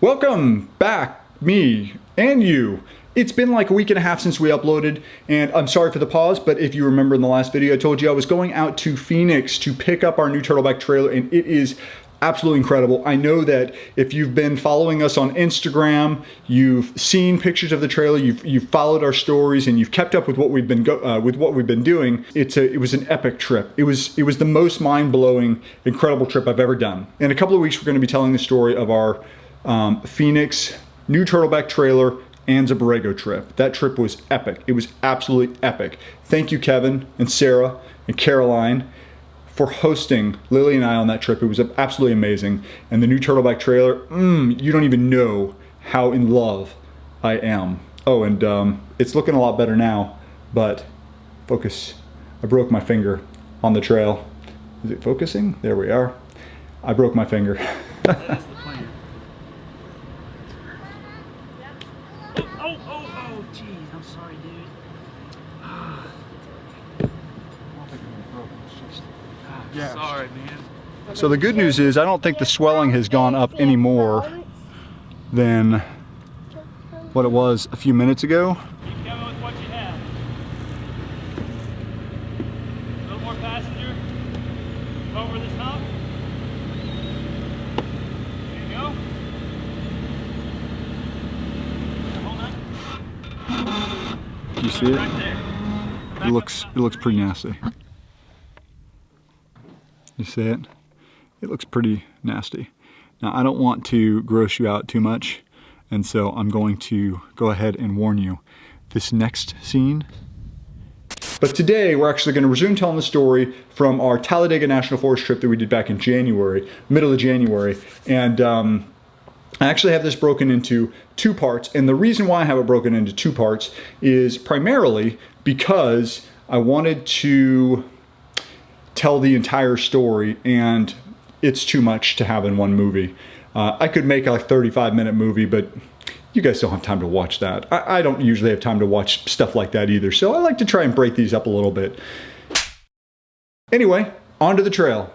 Welcome back, me and you. It's been like a week and a half since we uploaded, and I'm sorry for the pause, but if you remember in the last video, I told you I was going out to Phoenix to pick up our new turtleback trailer, and it is absolutely incredible. I know that if you've been following us on Instagram, you've seen pictures of the trailer, you've followed our stories, and you've kept up with what we've been doing. It was an epic trip. It was the most mind-blowing, incredible trip I've ever done. In a couple of weeks, we're going to be telling the story of our Phoenix new turtleback trailer and Borrego trip. That trip was epic. It was absolutely epic. Thank you, Kevin and Sarah and Caroline, for hosting Lily and I on that trip. It was absolutely amazing. And the new turtleback trailer, you don't even know how in love I am. Oh, and it's looking a lot better now, but focus. I broke my finger on the trail. Is it focusing? There we are. I broke my finger. That's the plan. Oh, geez, I'm sorry, dude. Yeah. Sorry, man. So the good news is I don't think the swelling has gone up any more than what it was a few minutes ago. Keep going with what you have. A little more passenger. Over this hump. There you go. Hold on. Do you see it? Right there. It looks pretty nasty. You see it? It looks pretty nasty. Now, I don't want to gross you out too much, and so I'm going to go ahead and warn you. This next scene. But today, we're actually going to resume telling the story from our Talladega National Forest trip that we did back in January, middle of January. And I actually have this broken into two parts, and the reason why I have it broken into two parts is primarily because I wanted to tell the entire story, and it's too much to have in one movie. I could make a 35-minute movie, but you guys don't have time to watch that. I don't usually have time to watch stuff like that either, so I like to try and break these up a little bit. Anyway, on to the trail.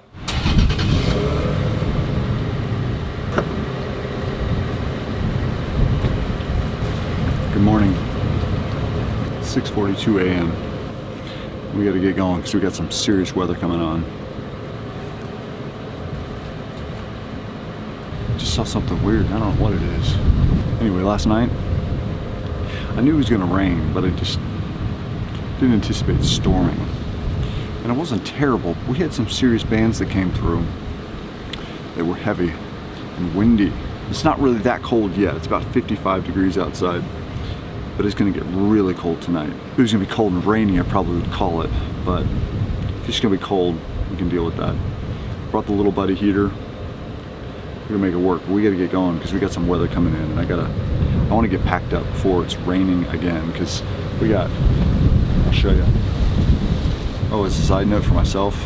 Good morning. 6:42 a.m. We got to get going because we got some serious weather coming on. Just saw something weird. I don't know what it is. Anyway, last night I knew it was going to rain, but I just didn't anticipate storming. And it wasn't terrible. We had some serious bands that came through. They were heavy and windy. It's not really that cold yet. It's about 55 degrees outside. But it's going to get really cold tonight. If it was going to be cold and rainy, I probably would call it. But if it's going to be cold, we can deal with that. Brought the little buddy heater. We're going to make it work. But we got to get going because we got some weather coming in. And I want to get packed up before it's raining again because I'll show you. Oh, as a side note for myself,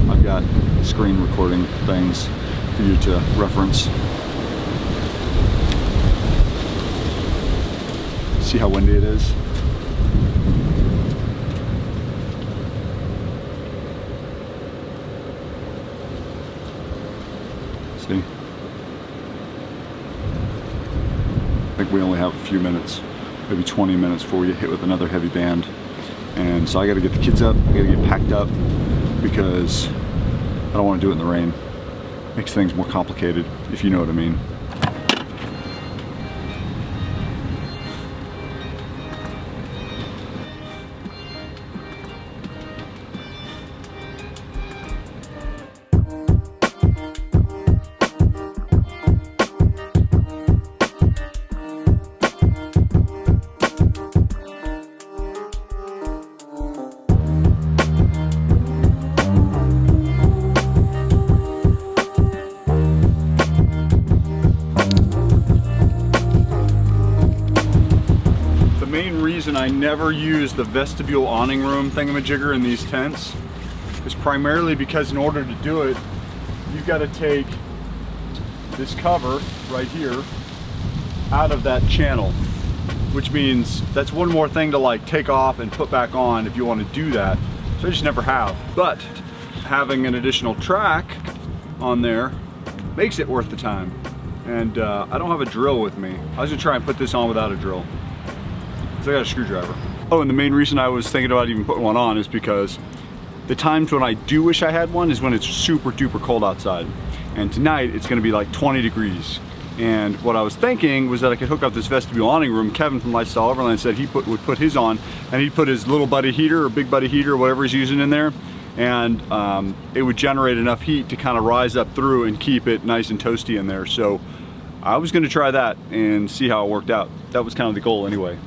I've got screen recording things for you to reference. See how windy it is? See? I think we only have a few minutes, maybe 20 minutes before we get hit with another heavy band. And so I gotta get the kids up, I gotta get packed up because I don't wanna do it in the rain. Makes things more complicated, if you know what I mean. I never use the vestibule awning room thingamajigger in these tents is primarily because in order to do it, you've got to take this cover right here out of that channel, which means that's one more thing to like take off and put back on if you want to do that. So I just never have. But having an additional track on there makes it worth the time. and I don't have a drill with me. I was gonna try and put this on without a drill. So I got a screwdriver. Oh, and the main reason I was thinking about even putting one on is because the times when I do wish I had one is when it's super duper cold outside. And tonight it's gonna be like 20 degrees. And what I was thinking was that I could hook up this vestibule awning room. Kevin from Lifestyle Overland said he would put his on, and he'd put his little buddy heater or big buddy heater, whatever he's using in there, and it would generate enough heat to kind of rise up through and keep it nice and toasty in there. So I was gonna try that and see how it worked out. That was kind of the goal anyway.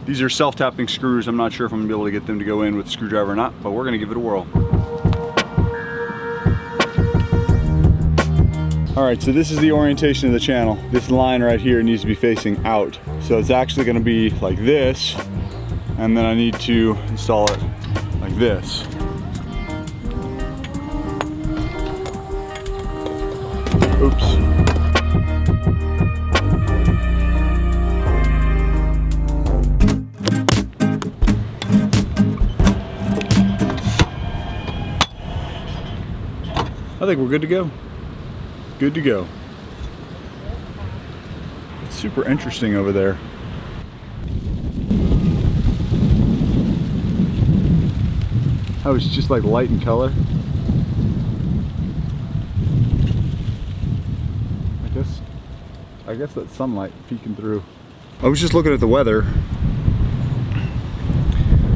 These are self-tapping screws. I'm not sure if I'm gonna be able to get them to go in with the screwdriver or not, but we're gonna give it a whirl. All right, so this is the orientation of the channel. This line right here needs to be facing out. So it's actually gonna be like this, and then I need to install it like this. Oops. I think we're good to go. Good to go. It's super interesting over there. How it's just like light in color. I guess that's sunlight peeking through. I was just looking at the weather,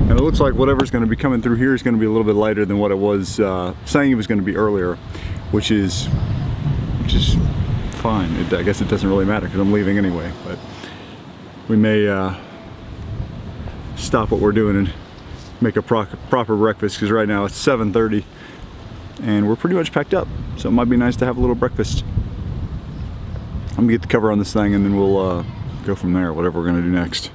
and it looks like whatever's going to be coming through here is going to be a little bit lighter than what it was saying it was going to be earlier, which is fine. I guess it doesn't really matter because I'm leaving anyway, but we may stop what we're doing and make a proper breakfast, because right now it's 7:30 and we're pretty much packed up, so it might be nice to have a little breakfast. I'm gonna get the cover on this thing and then we'll go from there, whatever we're gonna do next.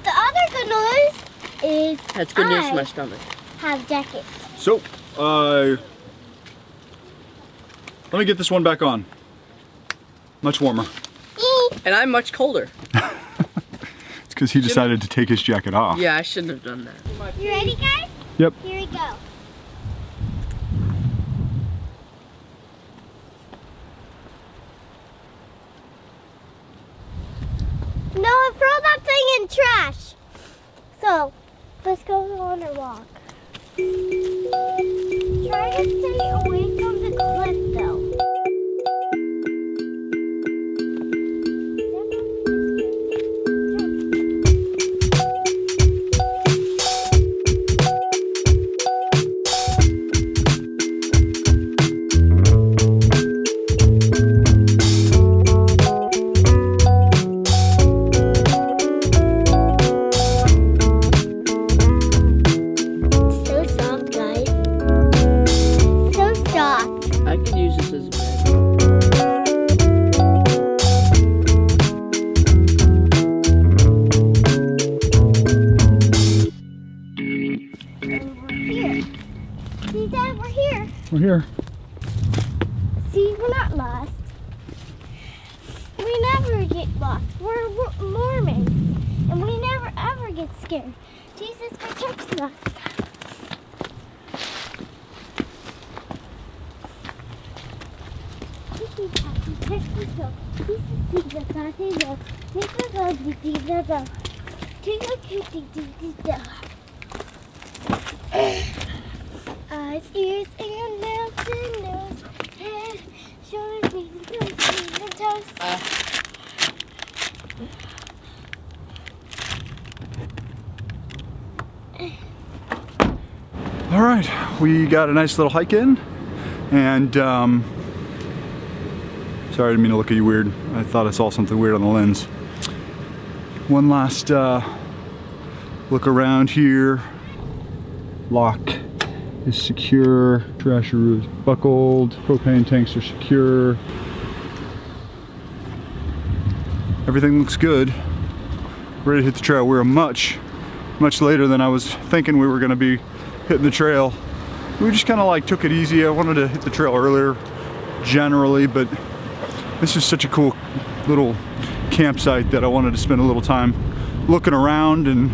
The other good news is that's good news for my stomach. Have jackets. So, let me get this one back on. Much warmer. And I'm much colder. It's because he decided to take his jacket off. Yeah, I shouldn't have done that. You ready, guys? Yep. Here we go. No, throw that thing in trash. So, let's go on a walk. Try to stay away from the cliff, though. We're here. See, we're not lost. We never get lost. We're Mormons. And we never ever get scared. Jesus protects us. Eyes, ears, and mouth, and nose, head, shoulders, knees, and toes. All right, we got a nice little hike in. And sorry, I didn't mean to look at you weird. I thought I saw something weird on the lens. One last look around here. Lock is secure. Trasher is buckled. Propane tanks are secure. Everything looks good. Ready to hit the trail. We're much later than I was thinking we were going to be hitting the trail. We just kind of like took it easy. I wanted to hit the trail earlier generally, but this is such a cool little campsite that I wanted to spend a little time looking around and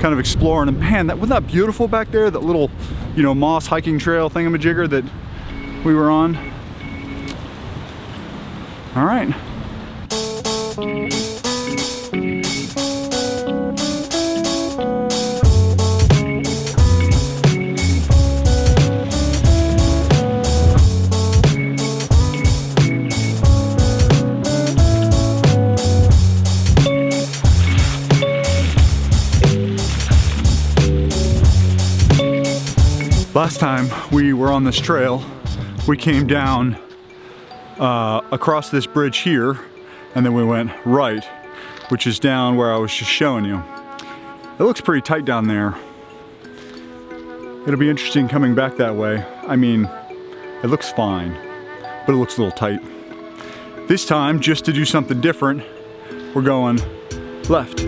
kind of exploring. And man, wasn't that beautiful back there? That little, you know, moss hiking trail thingamajigger that we were on. All right. Last time we were on this trail, we came down across this bridge here, and then we went right, which is down where I was just showing you. It looks pretty tight down there. It'll be interesting coming back that way. I mean, it looks fine, but it looks a little tight. This time, just to do something different, we're going left.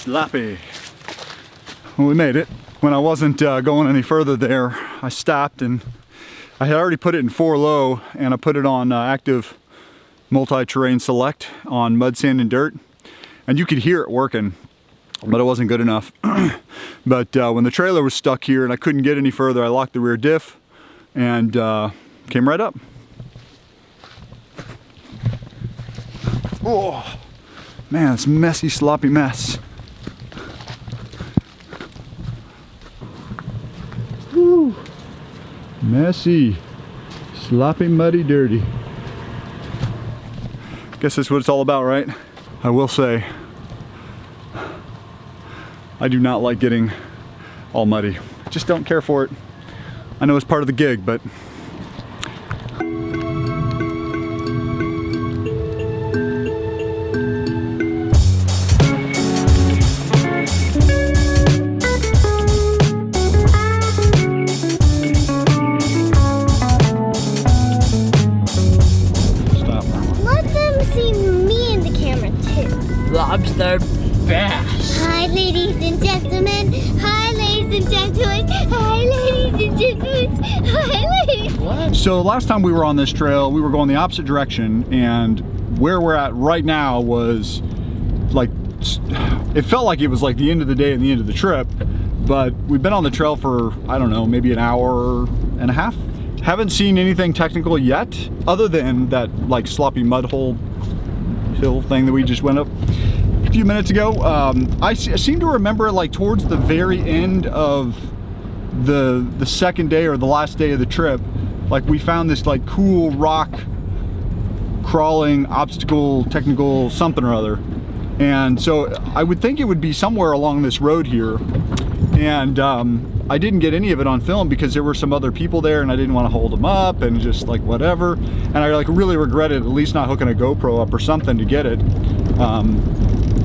Sloppy. Well, we made it. When I wasn't going any further there, I stopped and I had already put it in 4 low, and I put it on active multi-terrain select on mud, sand, and dirt. And you could hear it working, but it wasn't good enough. But when the trailer was stuck here and I couldn't get any further, I locked the rear diff and came right up. Oh, man, it's a messy, sloppy mess. Woo. Messy, sloppy, muddy, dirty. Guess that's what it's all about, right? I will say, I do not like getting all muddy. Just don't care for it. I know it's part of the gig, but lobster bass. Hi, ladies and gentlemen. Hi, ladies and gentlemen. Hi, ladies and gentlemen. Hi, ladies. What? So last time we were on this trail, we were going the opposite direction, and where we're at right now was like, it felt like it was like the end of the day and the end of the trip, but we've been on the trail for, I don't know, maybe an hour and a half. Haven't seen anything technical yet, other than that like sloppy mud hole hill thing that we just went up a few minutes ago. I seem to remember like towards the very end of the second day or the last day of the trip, like we found this like cool rock crawling obstacle technical something or other, and so I would think it would be somewhere along this road here, and I didn't get any of it on film because there were some other people there and I didn't want to hold them up and just like whatever, and I like really regretted at least not hooking a GoPro up or something to get it,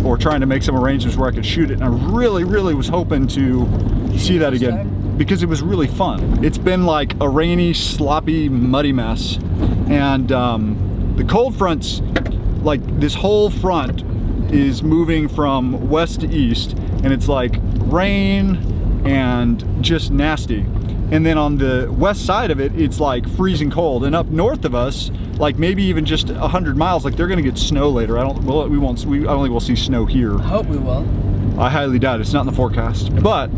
or trying to make some arrangements where I could shoot it. And I really was hoping to see that again because it was really fun. It's been like a rainy, sloppy, muddy mess, and the cold fronts like this whole front is moving from west to east, and it's like rain and just nasty. And then on the west side of it, it's like freezing cold. And up north of us, like maybe even just 100 miles, like they're gonna get snow later. I don't think we'll see snow here. I hope we will. I highly doubt it. It's not in the forecast. But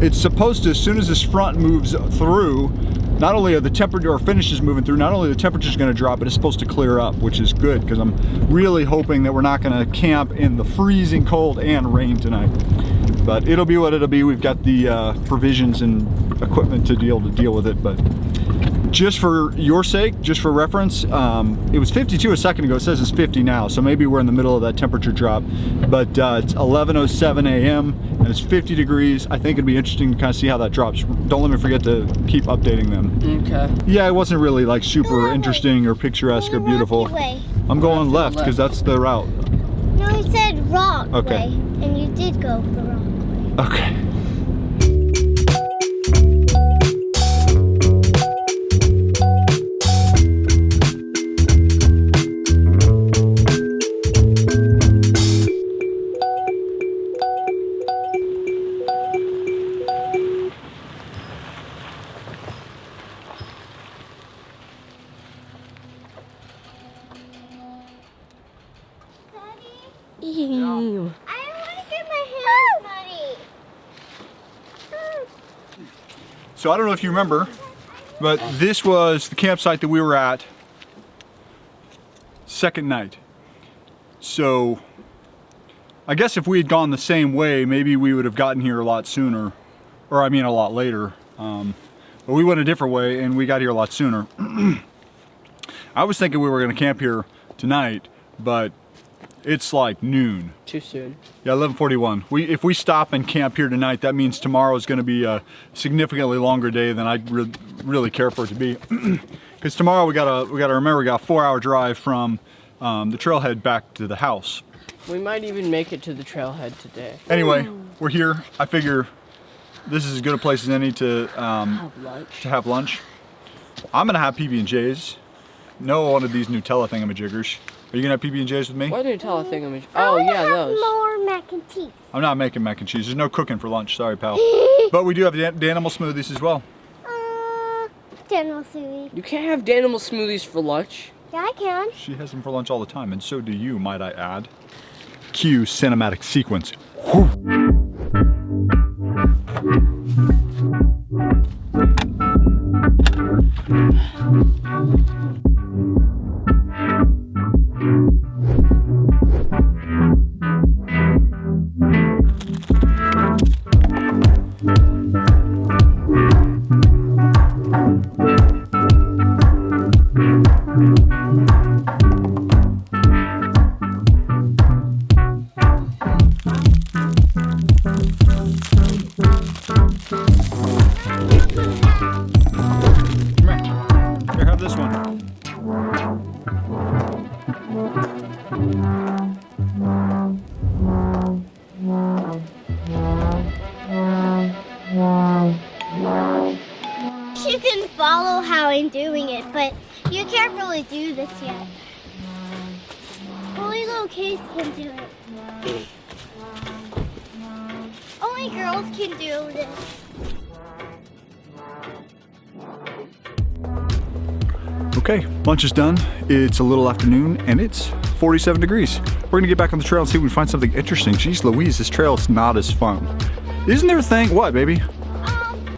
it's supposed to, as soon as this front moves through, not only are the temperature, or finishes moving through, not only the temperature's gonna drop, but it's supposed to clear up, which is good, because I'm really hoping that we're not gonna camp in the freezing cold and rain tonight. But it'll be what it'll be. We've got the provisions and equipment to deal with it. But just for your sake, just for reference, it was 52 a second ago. It says it's 50 now, so maybe we're in the middle of that temperature drop. But it's 11:07 a.m. and it's 50 degrees. I think it'd be interesting to kind of see how that drops. Don't let me forget to keep updating them. Okay. Yeah, it wasn't really like super interesting or picturesque or beautiful. I'm going left because that's the route. No, he said wrong Okay. way, and you did go the wrong way. Okay. Ew. I don't want to get my hands muddy. So I don't know if you remember, but this was the campsite that we were at second night. So I guess if we had gone the same way, maybe we would have gotten here a lot sooner, or I mean a lot later. But we went a different way and we got here a lot sooner. I was thinking we were going to camp here tonight, but it's like noon. Too soon. Yeah, 11:41. If we stop and camp here tonight, that means tomorrow is going to be a significantly longer day than I'd really care for it to be. Because tomorrow we gotta remember we got a 4-hour drive from the trailhead back to the house. We might even make it to the trailhead today. Anyway, we're here. I figure this is as good a place as any to have lunch. I'm gonna have PB&Js. Noah wanted these Nutella thingamajiggers. Are you gonna have PB&Js with me? What Nutella thingamajig? Oh yeah, those. More mac and cheese. I'm not making mac and cheese. There's no cooking for lunch. Sorry, pal. But we do have Danimal smoothies as well. Danimal smoothie. You can't have Danimal smoothies for lunch. Yeah, I can. She has them for lunch all the time, and so do you, might I add. Cue cinematic sequence. Whew. You can follow how I'm doing it, but you can't really do this yet. Only little kids can do it. Only girls can do this. Okay, lunch is done. It's a little afternoon and it's 47 degrees. We're gonna get back on the trail and see if we can find something interesting. Jeez Louise, this trail is not as fun. Isn't there a thing, what baby?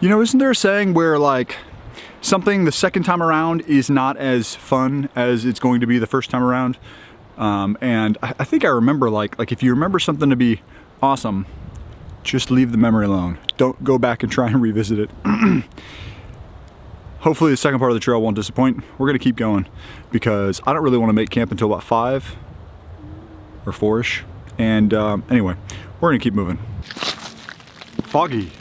You know, isn't there a saying where like something the second time around is not as fun as it's going to be the first time around? And I think I remember like if you remember something to be awesome, just leave the memory alone. Don't go back and try and revisit it. Hopefully the second part of the trail won't disappoint. We're gonna keep going because I don't really want to make camp until about 5 or 4-ish. And anyway, we're gonna keep moving. Foggy.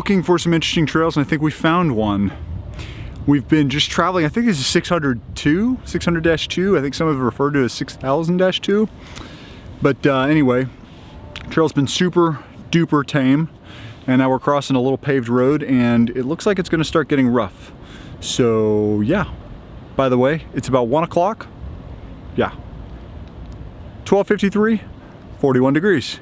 looking for some interesting trails, and I think we found one. We've been just traveling, I think this is 600-2. I think some have referred to it as 6000-2. But anyway, trail's been super duper tame, and now we're crossing a little paved road, and it looks like it's gonna start getting rough. So yeah, by the way, it's about 1 o'clock. Yeah, 12:53, 41 degrees.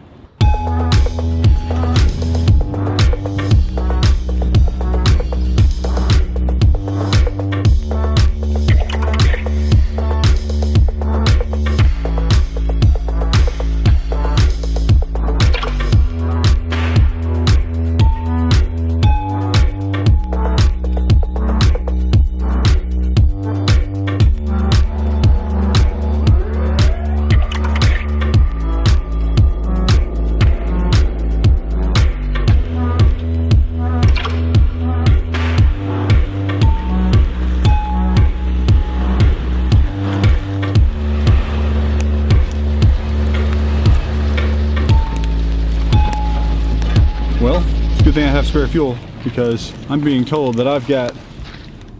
Well, it's a good thing I have spare fuel, because I'm being told that I've got,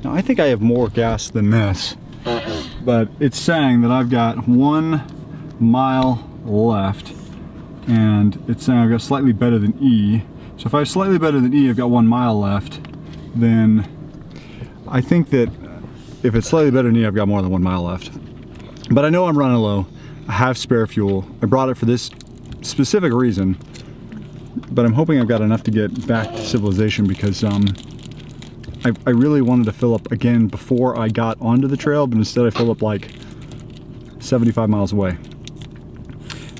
now I think I have more gas than this, but it's saying that I've got 1 mile left, and it's saying I've got slightly better than E. So if I have slightly better than E, I've got 1 mile left, then I think that if it's slightly better than E, I've got more than 1 mile left. But I know I'm running low. I have spare fuel. I brought it for this specific reason. But I'm hoping I've got enough to get back to civilization, because I really wanted to fill up again before I got onto the trail, but instead I filled up like 75 miles away.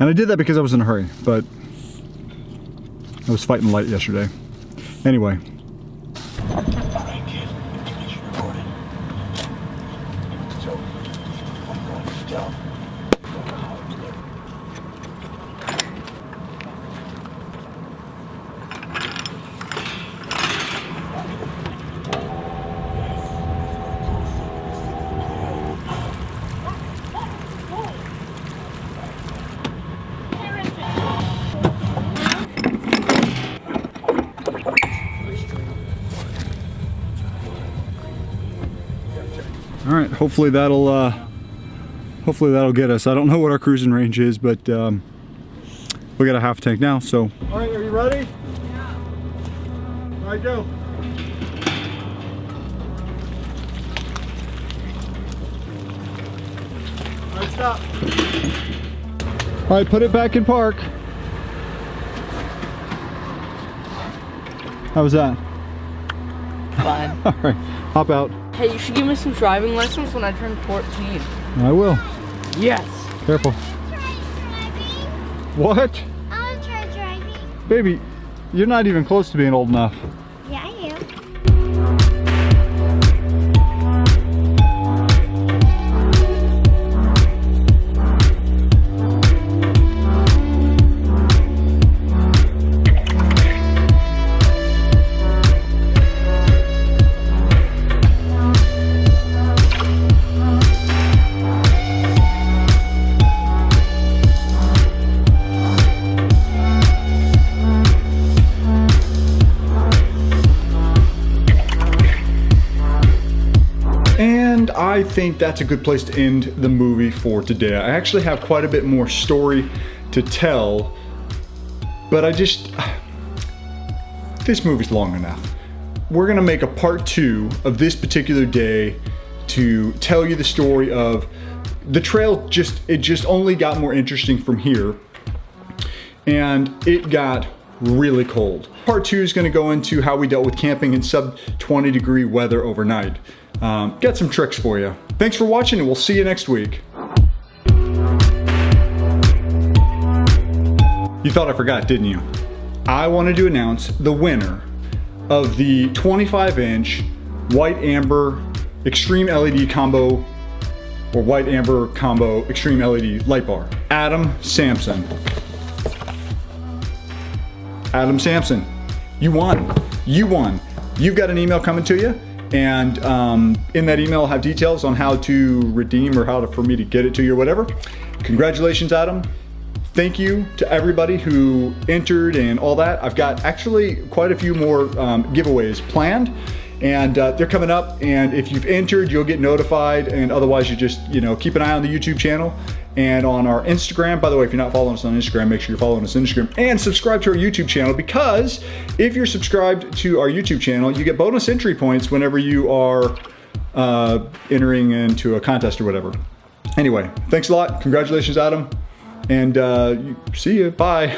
And I did that because I was in a hurry, but I was fighting light yesterday. Anyway. All right, hopefully that'll get us. I don't know what our cruising range is, but we got a half tank now, so. All right, are you ready? Yeah. All right, go. All right, stop. All right, put it back in park. How was that? Fine. All right, hop out. Hey, you should give me some driving lessons when I turn 14. I will. Yes. Careful. What? I want to try driving. Baby, you're not even close to being old enough. Yeah, I am. I think that's a good place to end the movie for today. I actually have quite a bit more story to tell, but this movie's long enough. We're gonna make a part 2 of this particular day to tell you the story of the trail. It just only got more interesting from here, and it got really cold. Part 2 is gonna go into how we dealt with camping in sub 20 degree weather overnight. Got some tricks for you. Thanks for watching, and we'll see you next week. You thought I forgot, didn't you? I wanted to announce the winner of the 25-inch white amber extreme LED combo, or white amber combo extreme LED light bar. Adam Sampson. Adam Sampson, you won. You won. You've got an email coming to you, and in that email I'll have details on how to redeem or for me to get it to you or whatever. Congratulations, Adam. thank you to everybody who entered and all that. I've got actually quite a few more giveaways planned, and they're coming up. And if you've entered, you'll get notified, and otherwise you just, you know, keep an eye on the YouTube channel and on our Instagram. By the way, if you're not following us on Instagram, make sure you're following us on Instagram and subscribe to our YouTube channel, because if you're subscribed to our YouTube channel, you get bonus entry points whenever you are entering into a contest or whatever. Anyway, thanks a lot. Congratulations, Adam. And see you. Bye.